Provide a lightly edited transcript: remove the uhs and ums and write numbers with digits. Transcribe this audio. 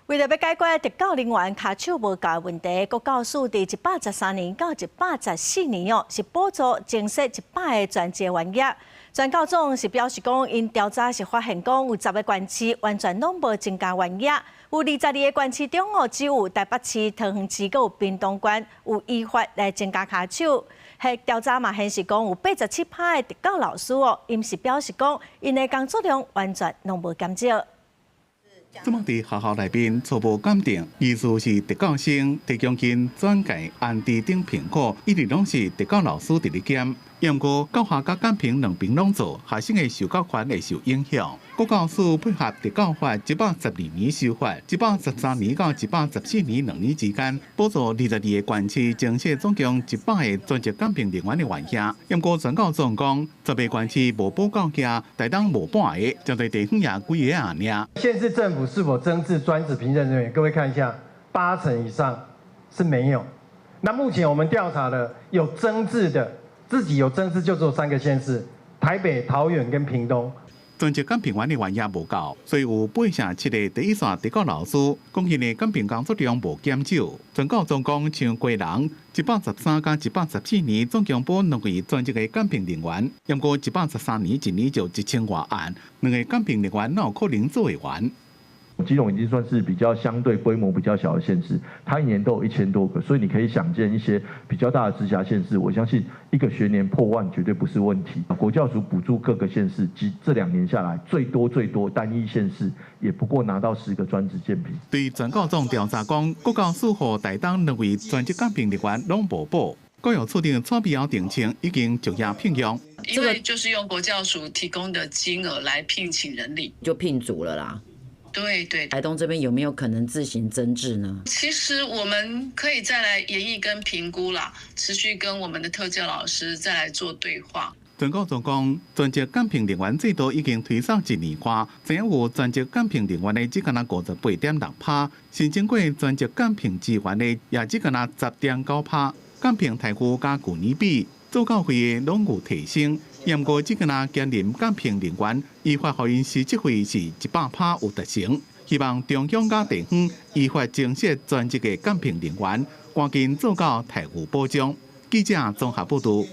为了要解决特教人员卡手无够的问题，国教署伫113年到114年是补助增设100个专职员役。专教总是表示讲，因调查是发现讲有10个县市完全拢无增加员役，有22个县市中只有台北市、桃园市佮有屏东县有依法来增加卡手。调查嘛显示讲有87%的特教老师因是表示讲，因的工作量完全拢无减少。 这么伫学校内面初步鉴定，疑似是特教生提供经转介安置等评估，一直拢是特教老师伫咧检。不过教学甲监评两边拢做，学生的受教权会受影响。国教署配合特教法112年修法，113年到114年2年之间，补助22个县市增设总共100个专职监评人员的员役。不过专教总讲，10个县市无补到家，台东无半个，针对地方也几个案例。县市政府是否增置专职评审人员？各位看一下，80%以上是没有。那目前我们调查的有增置的。 自己有增资就只有3个县市：台北、桃园跟屏东。专职监评员的员也无够，所以有87个第一线特教老师，讲因的监评工作量无减少。全教总共像贵人113加114年总共补2位专职的监评人员，不过113年一年就1000多案，2个监评人员哪有可能做会完？ 基隆已经算是比较相对规模比较小的县市，它一年都有1000多个，所以你可以想见一些比较大的直辖县市，我相信一个学年破万绝对不是问题。国教署补助各个县市，这2年下来最多单一县市也不过拿到10个专职监评。对全教总调查讲，国教署和台东2位专职监评人员拢无补。 教育处定蔡必尧定称已经就业聘用，因为就是用国教署提供的金额来聘请人力，就聘足了啦。 对，台东这边有没有可能自行增置呢？其实我们可以再来研议跟评估啦，持续跟我们的特教老师再来做对话。全国总讲，专职监评人员制度已经推上1年多，只有专职监评人员的只敢若58.6%，申请过专职监评资源的也只敢若10.9%。监评台股甲去年比，做教会的拢有提升。 不过，只敢若兼任监评人员，依法予因实职费是100%有达成。希望中央甲地方依法增设专职的监评人员，赶紧做到台户保障。记者综合报道。